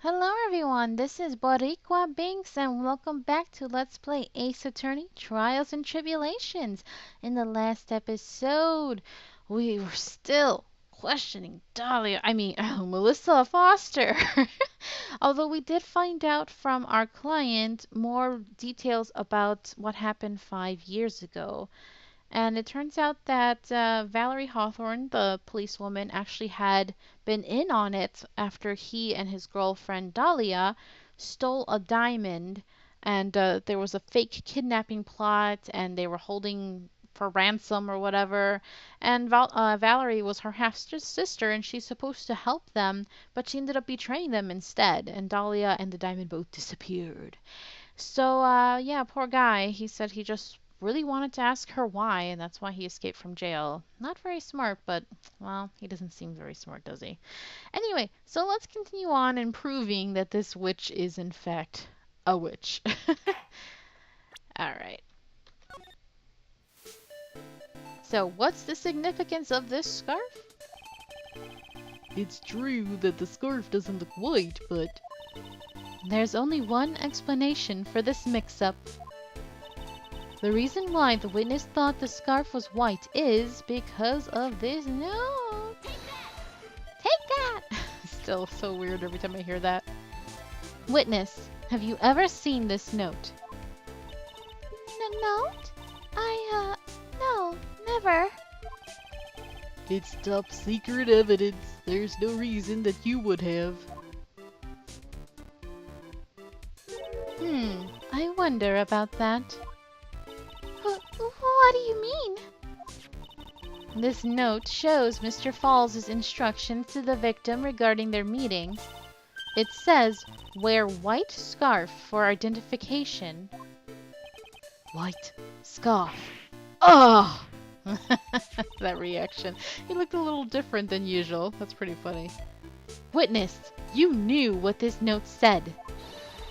Hello everyone, this is Boricua Binks and welcome back to Let's Play Ace Attorney Trials and Tribulations. In the last episode, we were still questioning Melissa Foster. Although we did find out from our client more details about what happened 5 years ago. And it turns out that Valerie Hawthorne, the policewoman, actually had been in on it after he and his girlfriend Dahlia stole a diamond, and there was a fake kidnapping plot, and they were holding for ransom or whatever. And Valerie was her half-sister, and she's supposed to help them, but she ended up betraying them instead, and Dahlia and the diamond both disappeared. So, yeah, poor guy. He said he just really wanted to ask her why, and that's why he escaped from jail. Not very smart, but, well, he doesn't seem very smart, does he? Anyway, so let's continue on and proving that this witch is, in fact, a witch. Alright. So, what's the significance of this scarf? It's true that the scarf doesn't look white, but There's only one explanation for this mix-up. The reason why the witness thought the scarf was white is because of this note. Take that! Still so weird every time I hear that. Witness, have you ever seen this note? Note? No, never. it's top secret evidence. There's no reason that you would have. I wonder about that. What do you mean? This note shows Mr. Falls' instructions to the victim regarding their meeting. It says, wear white scarf for identification. White scarf. Oh! That reaction. He looked a little different than usual. That's pretty funny. Witness, you knew what this note said.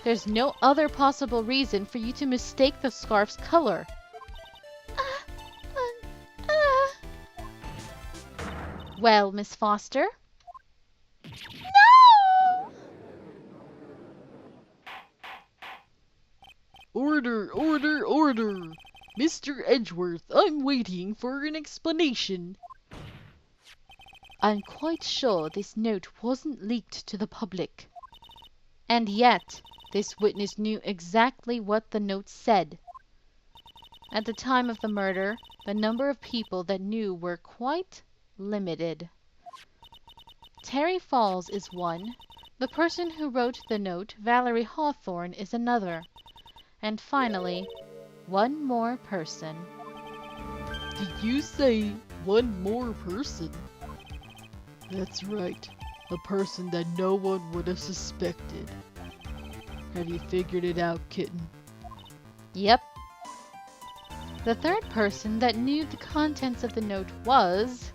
There's no other possible reason for you to mistake the scarf's color. Well, Miss Foster? No! Order, order, order! Mr. Edgeworth, I'm waiting for an explanation. I'm quite sure this note wasn't leaked to the public. And yet, this witness knew exactly what the note said. At the time of the murder, the number of people that knew were quite limited. Terry Falls is one. The person who wrote the note, Valerie Hawthorne, is another. And finally, one more person. Did you say one more person? That's right. A person that no one would have suspected. Have you figured it out, kitten? Yep. The third person that knew the contents of the note was...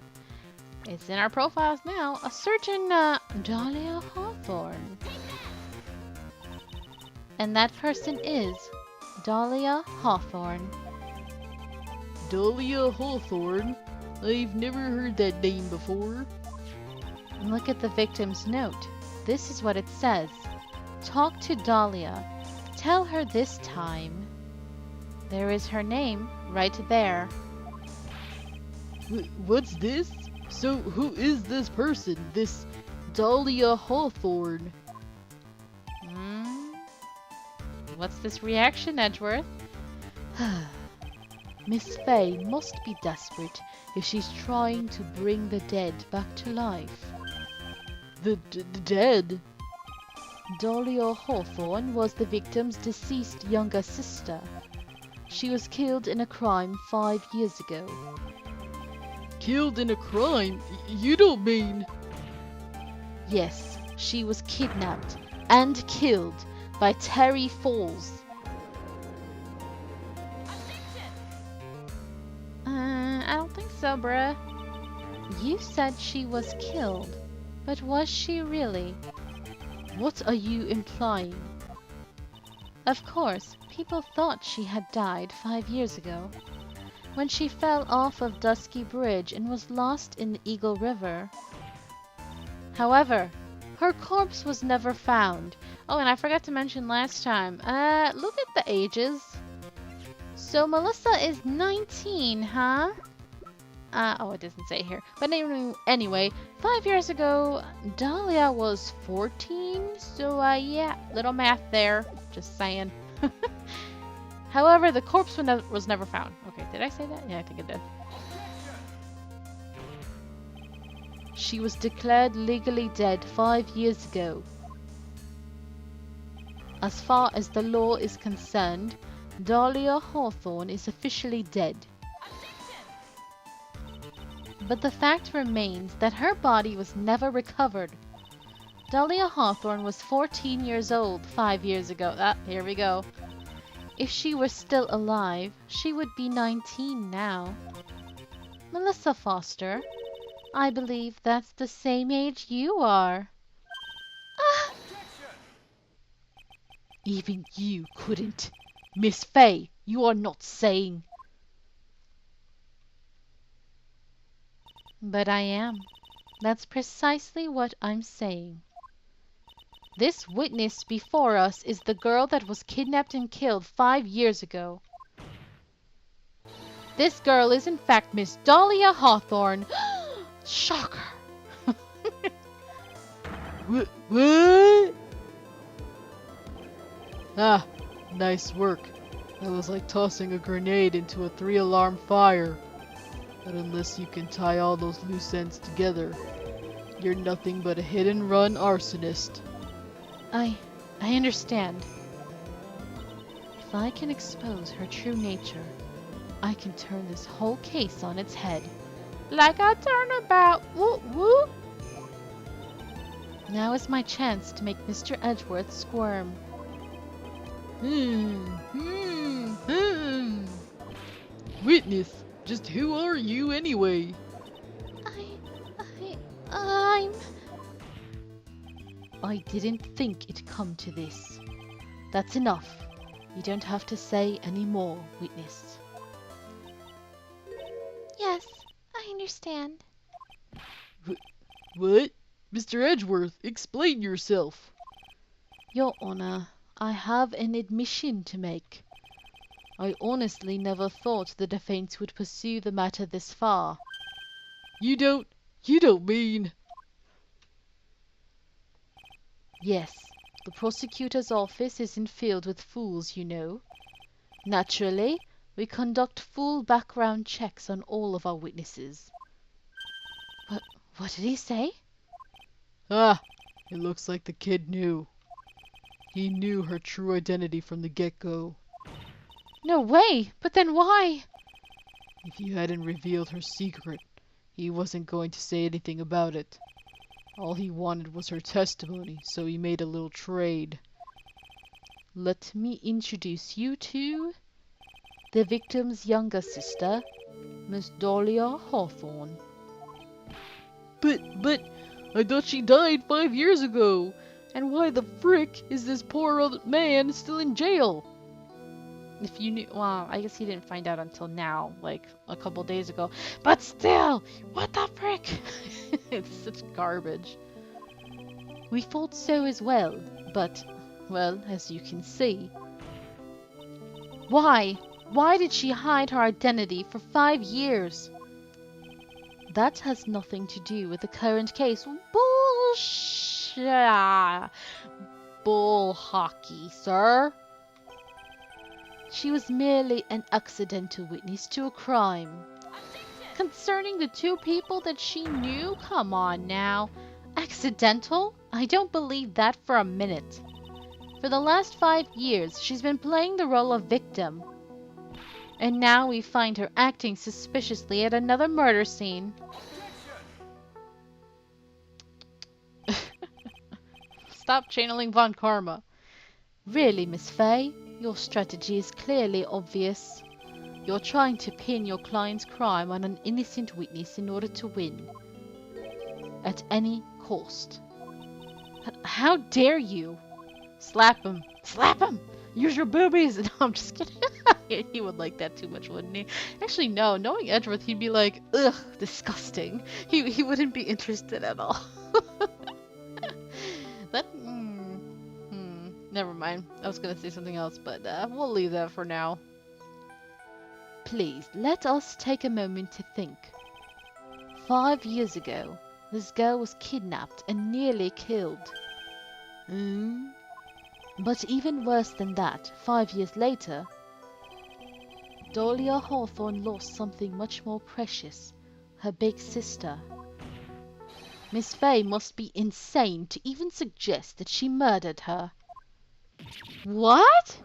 It's in our profiles now. A certain Dahlia Hawthorne. And that person is Dahlia Hawthorne. Dahlia Hawthorne? I've never heard that name before. Look at the victim's note. This is what it says. Talk to Dahlia. Tell her this time. There is her name right there. What's this? So who is this person? This Dahlia Hawthorne? What's this reaction, Edgeworth? Miss Fay must be desperate if she's trying to bring the dead back to life. The dead? Dahlia Hawthorne was the victim's deceased younger sister. She was killed in a crime 5 years ago. Killed in a crime? You don't mean... Yes, she was kidnapped and killed by Terry Falls. I don't think so, bruh. You said she was killed, but was she really? What are you implying? Of course, people thought she had died 5 years ago, when she fell off of Dusky Bridge and was lost in the Eagle River. However, Her corpse was never found. Oh, and I forgot to mention last time. Look at the ages. So Melissa is 19, huh? Oh, it doesn't say here. But anyway, 5 years ago, Dahlia was 14. So, yeah, little math there. Just saying. However, the corpse was never found. Okay, did I say that? Yeah, I think I did. She was declared legally dead 5 years ago. As far as the law is concerned, Dahlia Hawthorne is officially dead. But the fact remains that her body was never recovered. Dahlia Hawthorne was 14 years old 5 years ago. Here we go. If she were still alive, she would be 19 now. Melissa Foster, I believe that's the same age you are. Ah! Even you couldn't. Miss Fay, you are not saying... But I am. That's precisely what I'm saying. This witness before us is the girl that was kidnapped and killed 5 years ago. This girl is in fact Miss Dahlia Hawthorne. Shocker! What? Ah, nice work. That was like tossing a grenade into a 3-alarm fire. But unless you can tie all those loose ends together, you're nothing but a hit-and-run arsonist. I understand. If I can expose her true nature, I can turn this whole case on its head. Like a turnabout, woo woo! Now is my chance to make Mr. Edgeworth squirm. Witness, just who are you anyway? I didn't think it'd come to this. That's enough. You don't have to say any more, witness. Yes, I understand. What? Mr. Edgeworth, explain yourself. Your Honor, I have an admission to make. I honestly never thought the defense would pursue the matter this far. You don't mean... Yes, the prosecutor's office isn't filled with fools, you know. Naturally, we conduct full background checks on all of our witnesses. What did he say? Ah, it looks like the kid knew. He knew her true identity from the get-go. No way! But then why? If you hadn't revealed her secret, he wasn't going to say anything about it. All he wanted was her testimony, so he made a little trade. Let me introduce you to the victim's younger sister, Miss Dahlia Hawthorne. But, I thought she died 5 years ago. And why the frick is this poor old man still in jail? If you knew, well, I guess he didn't find out until now, like a couple days ago. But still, what the frick? It's such garbage. We thought so as well, but, well, as you can see. Why? Why did she hide her identity for 5 years? That has nothing to do with the current case. Bullshit. Bull hockey, sir. She was merely an accidental witness to a crime. Concerning the 2 people that she knew? Come on now. Accidental? I don't believe that for a minute. For the last 5 years, she's been playing the role of victim. And now we find her acting suspiciously at another murder scene. Stop channeling Von Karma. Really, Miss Fay? Your strategy is clearly obvious. You're trying to pin your client's crime on an innocent witness in order to win. At any cost. How dare you? Slap him. Slap him! Use your boobies! No, I'm just kidding. He would like that too much, wouldn't he? Actually, no. Knowing Edgeworth, he'd be like, ugh, disgusting. He wouldn't be interested at all. Never mind. I was gonna say something else, but we'll leave that for now. Please, let us take a moment to think. 5 years ago, this girl was kidnapped and nearly killed. But even worse than that, 5 years later, Dahlia Hawthorne lost something much more precious, her big sister. Miss Fay must be insane to even suggest that she murdered her. What?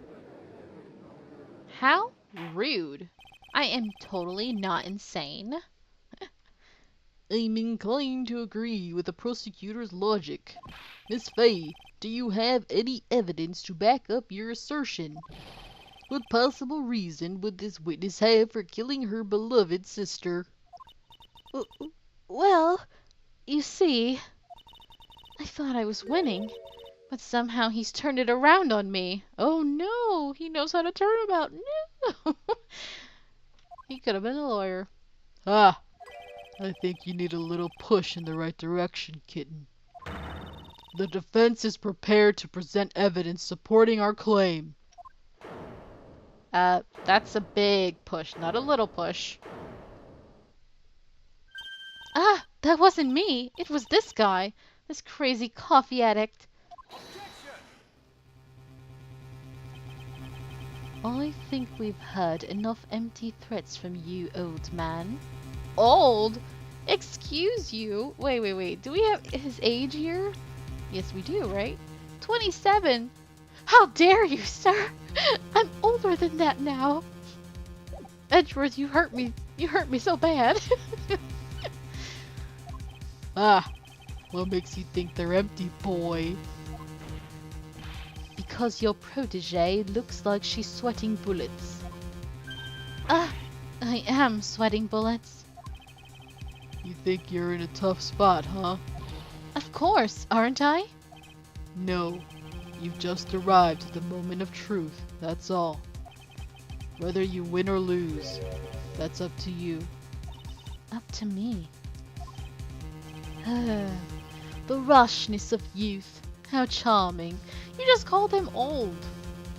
How rude. I am totally not insane. I'm inclined to agree with the prosecutor's logic. Miss Fay, do you have any evidence to back up your assertion? What possible reason would this witness have for killing her beloved sister? Well, you see, I thought I was winning, but somehow he's turned it around on me. Oh no, he knows how to turn about. No. He could have been a lawyer. Ah, I think you need a little push in the right direction, kitten. The defense is prepared to present evidence supporting our claim. That's a big push, not a little push. Ah, that wasn't me. It was this guy. This crazy coffee addict. I think we've heard enough empty threats from you, old man. Old? Excuse you? Wait. Do we have his age here? Yes, we do, right? 27. How dare you, sir? I'm older than that now. Edgeworth, you hurt me. You hurt me so bad. Ah, what makes you think they're empty, boy? Because your protege looks like she's sweating bullets. Ah, I am sweating bullets. You think you're in a tough spot, huh? Of course, aren't I? No, you've just arrived at the moment of truth, that's all. Whether you win or lose, that's up to you. Up to me. The rashness of youth. How charming. You just called him old.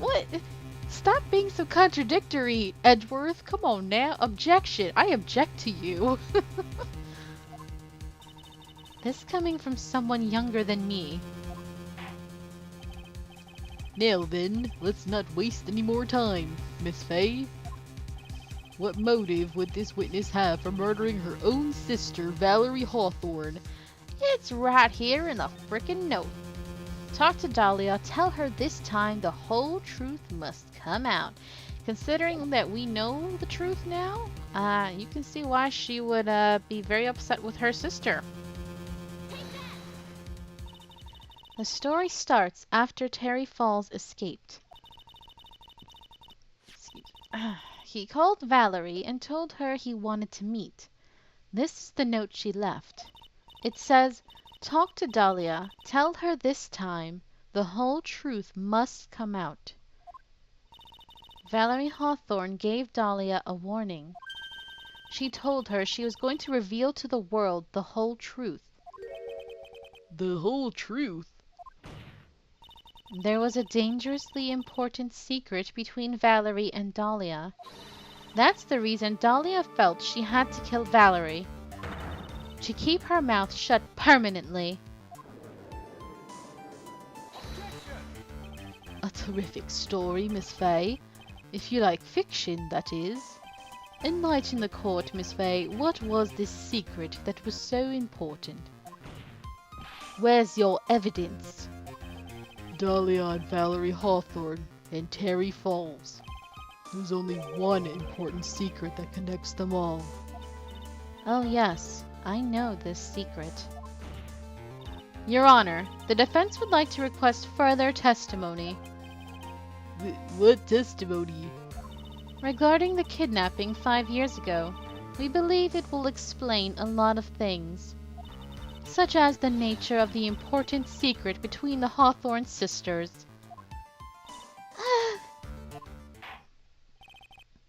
What? Stop being so contradictory, Edgeworth. Come on now. Objection. I object to you. This coming from someone younger than me. Now then, let's not waste any more time, Miss Fay. What motive would this witness have for murdering her own sister, Valerie Hawthorne? It's right here in the frickin' note. Talk to Dahlia. Tell her this time the whole truth must come out. Considering that we know the truth now, you can see why she would be very upset with her sister. The story starts after Terry Falls escaped. He called Valerie and told her he wanted to meet. This is the note she left. It says, "Talk to Dahlia. Tell her this time the whole truth must come out." Valerie Hawthorne gave Dahlia a warning. She told her she was going to reveal to the world the whole truth. The whole truth? There was a dangerously important secret between Valerie and Dahlia. That's the reason Dahlia felt she had to kill Valerie. To keep her mouth shut permanently. A terrific story, Miss Fay. If you like fiction, that is. Enlighten the court, Miss Fay. What was this secret that was so important? Where's your evidence? Dahlia and Valerie Hawthorne and Terry Falls. There's only one important secret that connects them all. Oh yes, I know this secret. Your Honor, the defense would like to request further testimony. What testimony? Regarding the kidnapping 5 years ago, we believe it will explain a lot of things, such as the nature of the important secret between the Hawthorne sisters.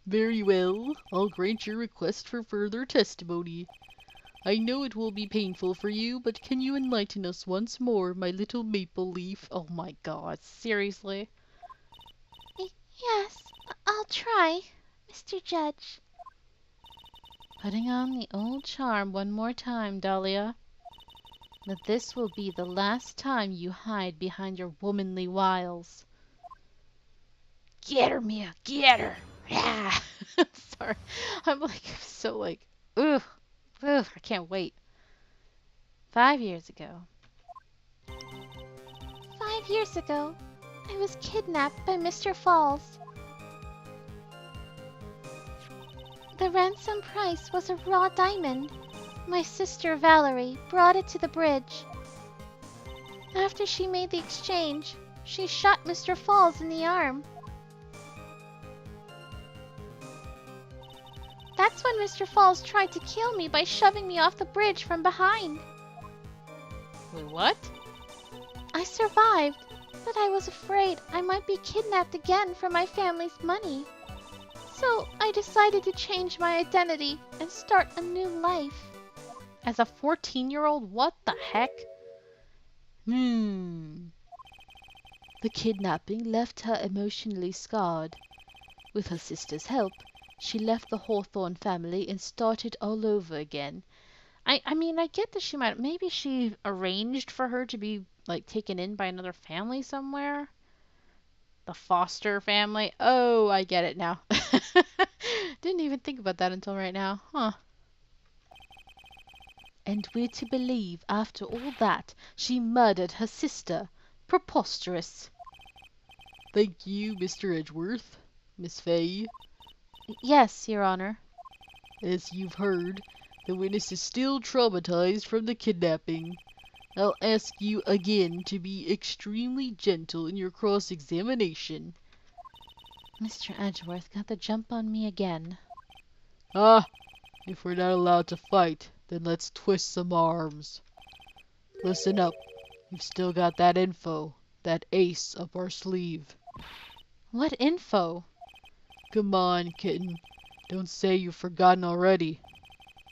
Very well, I'll grant your request for further testimony. I know it will be painful for you, but can you enlighten us once more, my little maple leaf? Oh my god, seriously? Yes, I'll try, Mr. Judge. Putting on the old charm one more time, Dahlia. But this will be the last time you hide behind your womanly wiles. Get her, Mia, get her! Yeah. Sorry, I'm so ugh, I can't wait. 5 years ago. 5 years ago, I was kidnapped by Mr. Falls. The ransom price was a raw diamond. My sister Valerie brought it to the bridge. After she made the exchange, she shot Mr. Falls in the arm. That's when Mr. Falls tried to kill me by shoving me off the bridge from behind. Wait, what? I survived, but I was afraid I might be kidnapped again for my family's money. So I decided to change my identity and start a new life. As a 14-year-old, what the heck? The kidnapping left her emotionally scarred. With her sister's help, she left the Hawthorne family and started all over again. I mean, I get that maybe she arranged for her to be, taken in by another family somewhere. The Foster family. Oh, I get it now. Didn't even think about that until right now. Huh. And we're to believe, after all that, she murdered her sister. Preposterous. Thank you, Mr. Edgeworth. Miss Fay. Yes, Your Honor. As you've heard, the witness is still traumatized from the kidnapping. I'll ask you again to be extremely gentle in your cross-examination. Mr. Edgeworth got the jump on me again. Ah, if we're not allowed to fight, then let's twist some arms. Listen up. We've still got that info, that ace up our sleeve. What info? Come on, kitten. Don't say you've forgotten already.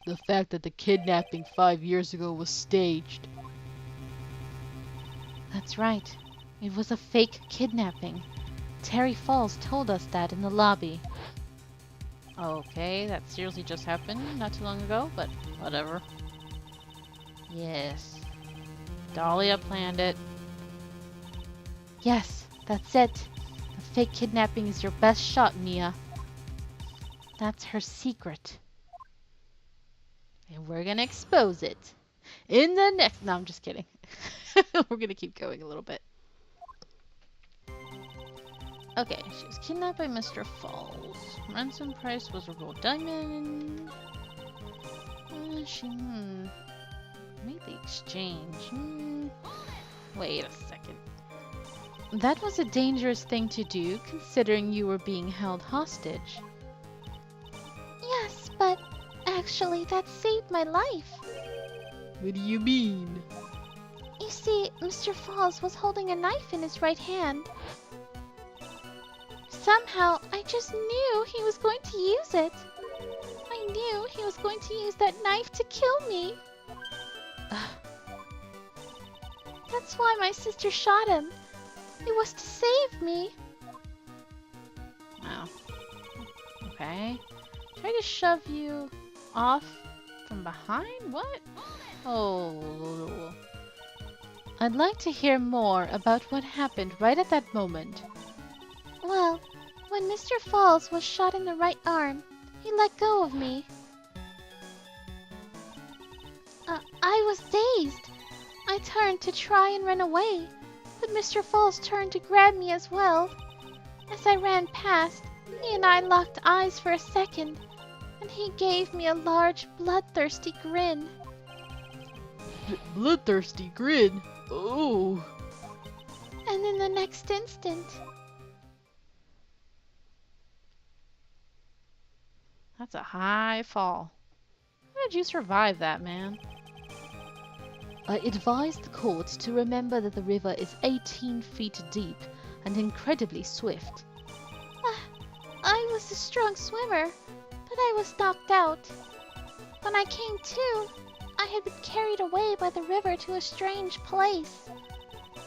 The fact that the kidnapping 5 years ago was staged. That's right. It was a fake kidnapping. Terry Falls told us that in the lobby. Okay, that seriously just happened not too long ago, but whatever. Yes. Dahlia planned it. Yes, that's it. The fake kidnapping is your best shot, Mia. That's her secret. And we're gonna expose it. In the next... No, I'm just kidding. We're gonna keep going a little bit. Okay, she was kidnapped by Mr. Falls. Ransom price was a raw diamond. She made the exchange. Wait a second. That was a dangerous thing to do, considering you were being held hostage. Yes, but actually that saved my life. What do you mean? You see, Mr. Falls was holding a knife in his right hand. Somehow, I just knew he was going to use it. I knew he was going to use that knife to kill me. That's why my sister shot him. It was to save me. Wow. Okay. Try to shove you off from behind? What? Oh. I'd like to hear more about what happened right at that moment. Well, when Mr. Falls was shot in the right arm, he let go of me. I was dazed. I turned to try and run away, but Mr. Falls turned to grab me as well. As I ran past, he and I locked eyes for a second, and he gave me a large, bloodthirsty grin. Bloodthirsty grin? Oh. And in the next instant... That's a high fall. How did you survive that, man? I advise the court to remember that the river is 18 feet deep and incredibly swift. I was a strong swimmer, but I was knocked out. When I came to, I had been carried away by the river to a strange place.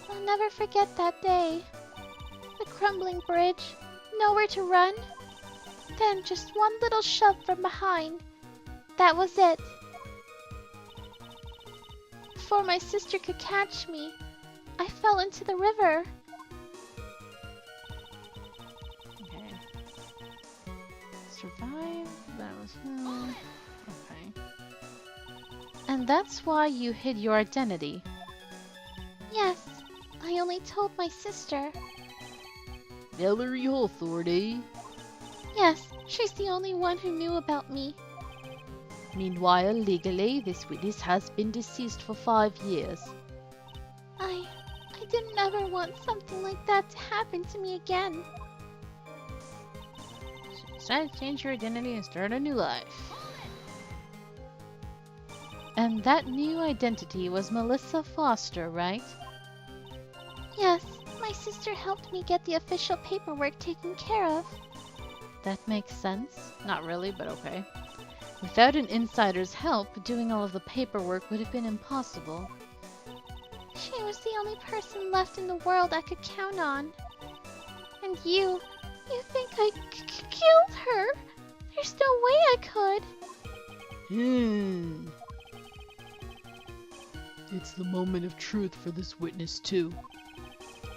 I'll never forget that day. The crumbling bridge, nowhere to run. Then just one little shove from behind. That was it. Before my sister could catch me, I fell into the river. Okay. Survive. That was okay. And that's why you hid your identity. Yes, I only told my sister. Ellery Hawthorne, eh? Yes, she's the only one who knew about me. Meanwhile, legally, this witness has been deceased for 5 years. I didn't ever want something like that to happen to me again. So decided to change your identity and start a new life. And that new identity was Melissa Foster, right? Yes, my sister helped me get the official paperwork taken care of. That makes sense. Not really, but okay. Without an insider's help, doing all of the paperwork would have been impossible. She was the only person left in the world I could count on. And you think I killed her? There's no way I could. It's the moment of truth for this witness, too.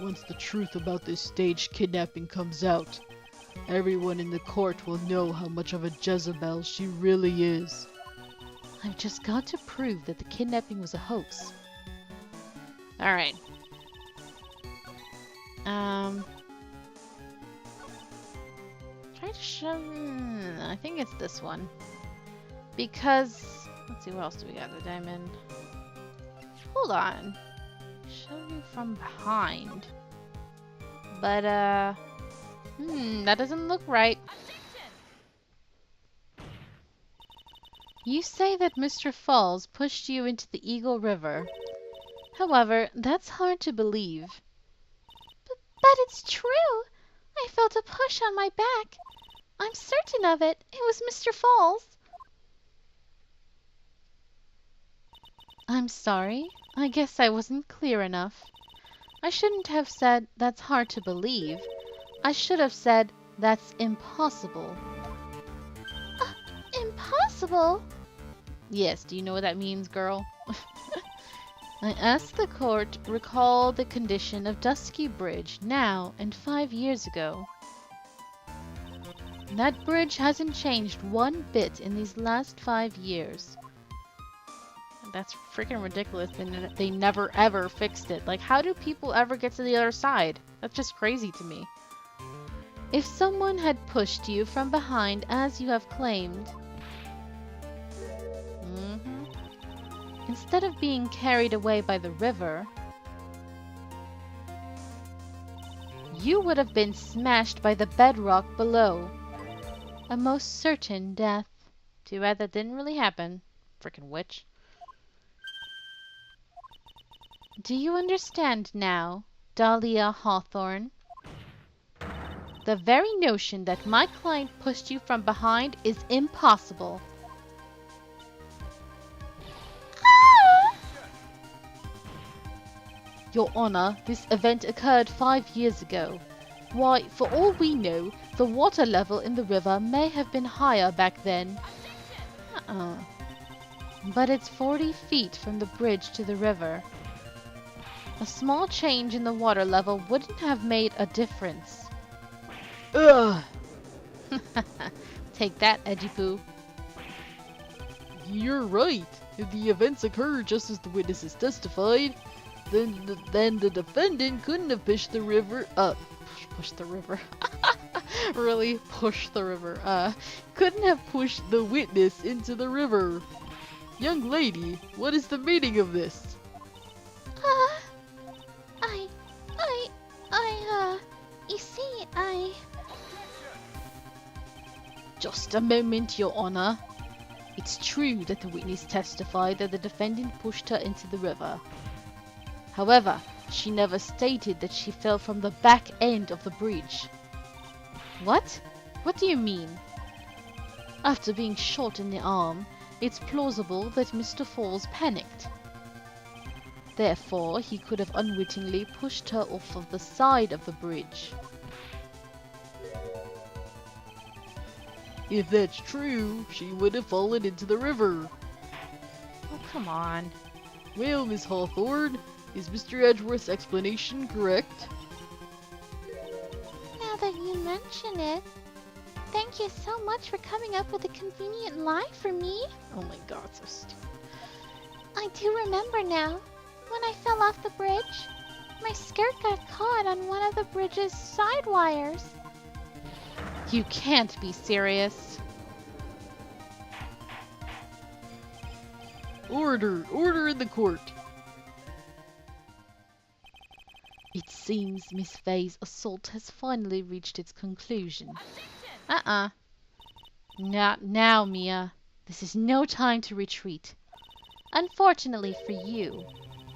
Once the truth about this staged kidnapping comes out, everyone in the court will know how much of a Jezebel she really is. I've just got to prove that the kidnapping was a hoax. Alright. Try to show... I think it's this one. Because... Let's see, what else do we got? The diamond. Hold on. Show you from behind. But, that doesn't look right. You say that Mr. Falls pushed you into the Eagle River. However, that's hard to believe. But it's true. I felt a push on my back. I'm certain of it. It was Mr. Falls. I'm sorry. I guess I wasn't clear enough. I shouldn't have said that's hard to believe. I should have said that's impossible. Impossible? Yes, do you know what that means, girl? I asked the court recall the condition of Dusky Bridge now and 5 years ago. That bridge hasn't changed one bit in these last 5 years. That's freaking ridiculous. They never ever fixed it. Like, how do people ever get to the other side? That's just crazy to me. If someone had pushed you from behind as you have claimed, instead of being carried away by the river, you would have been smashed by the bedrock below. A most certain death. Too bad that didn't really happen. Frickin' witch. Do you understand now, Dahlia Hawthorne? The very notion that my client pushed you from behind is impossible. Your Honor, this event occurred 5 years ago. Why, for all we know, the water level in the river may have been higher back then. But it's 40 feet from the bridge to the river. A small change in the water level wouldn't have made a difference. Ugh! Take that, Edgy Poo. You're right. If the events occurred just as the witnesses testified, then the defendant couldn't have pushed the river up. Push the river. Really? Push the river. Couldn't have pushed the witness into the river. Young lady, what is the meaning of this? You see, Just a moment, Your Honor. It's true that the witness testified that the defendant pushed her into the river. However, she never stated that she fell from the back end of the bridge. What? What do you mean? After being shot in the arm, it's plausible that Mr. Falls panicked. Therefore, he could have unwittingly pushed her off of the side of the bridge. If that's true, she would have fallen into the river. Oh, come on. Well, Miss Hawthorne, is Mr. Edgeworth's explanation correct? Now that you mention it, thank you so much for coming up with a convenient lie for me. Oh my god, so stupid. I do remember now. When I fell off the bridge, my skirt got caught on one of the bridge's side wires. You can't be serious. Order! Order in the court! It seems Miss Fay's assault has finally reached its conclusion. Not now, Mia. This is no time to retreat. Unfortunately for you,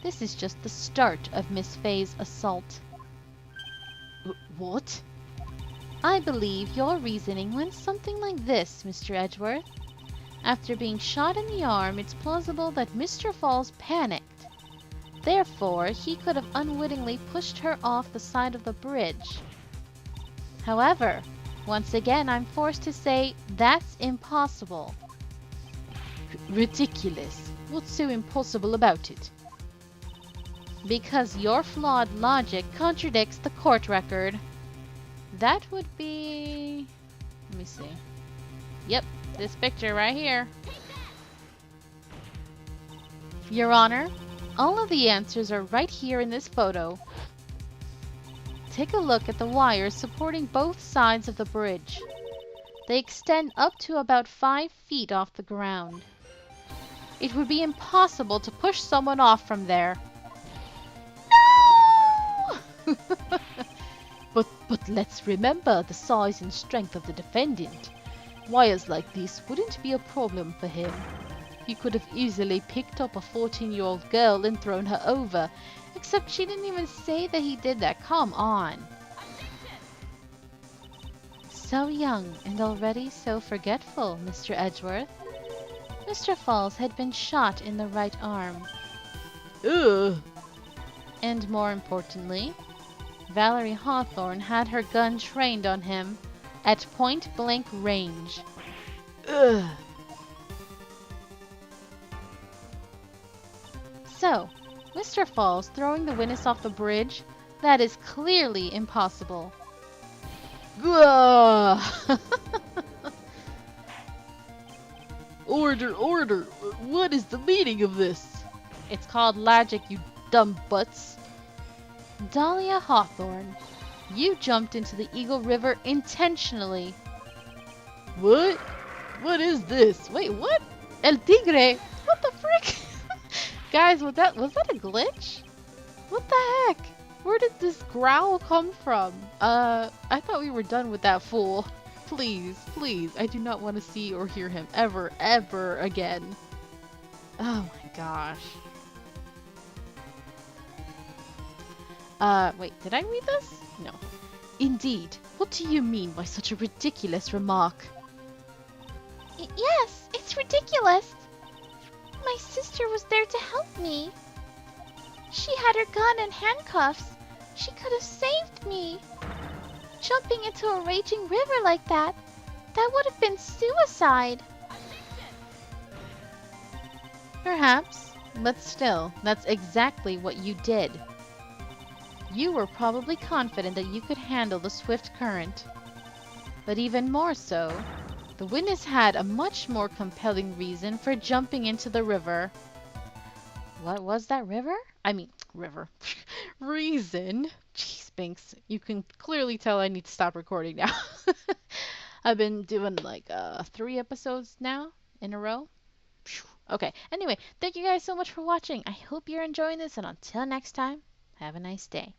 this is just the start of Miss Fay's assault. What? I believe your reasoning went something like this, Mr. Edgeworth. After being shot in the arm, it's plausible that Mr. Falls panicked. Therefore, he could have unwittingly pushed her off the side of the bridge. However, once again, I'm forced to say that's impossible. Ridiculous. What's so impossible about it? Because your flawed logic contradicts the court record. That would be... Let me see. Yep, this picture right here. Your Honor, all of the answers are right here in this photo. Take a look at the wires supporting both sides of the bridge. They extend up to about 5 feet off the ground. It would be impossible to push someone off from there. No! But let's remember the size and strength of the defendant. Wires like this wouldn't be a problem for him. He could have easily picked up a 14-year-old girl and thrown her over, except she didn't even say that he did that. Come on. So young and already so forgetful, Mr. Edgeworth. Mr. Falls had been shot in the right arm. Ugh! And more importantly, Valerie Hawthorne had her gun trained on him at point-blank range. Ugh! So, Mr. Falls throwing the witness off the bridge, that is clearly impossible. Gah! Order, order! What is the meaning of this? It's called logic, you dumb butts. Dahlia Hawthorne, you jumped into the Eagle River intentionally. What? What is this? Wait, what? El Tigre! What the frick? Guys, was that a glitch? What the heck? Where did this growl come from? I thought we were done with that fool. Please, please, I do not want to see or hear him ever, ever again. Oh my gosh. Wait, did I read this? No. Indeed. What do you mean by such a ridiculous remark? Yes, it's ridiculous. My sister was there to help me. She had her gun and handcuffs. She could have saved me. Jumping into a raging river like that would have been suicide. Perhaps, but still, that's exactly what you did. You were probably confident that you could handle the swift current. But even more so, the witness had a much more compelling reason for jumping into the river. What was that river? I mean, river. Reason. Jeez, Binks. You can clearly tell I need to stop recording now. I've been doing like 3 episodes now in a row. Okay, anyway, thank you guys so much for watching. I hope you're enjoying this, and until next time, have a nice day.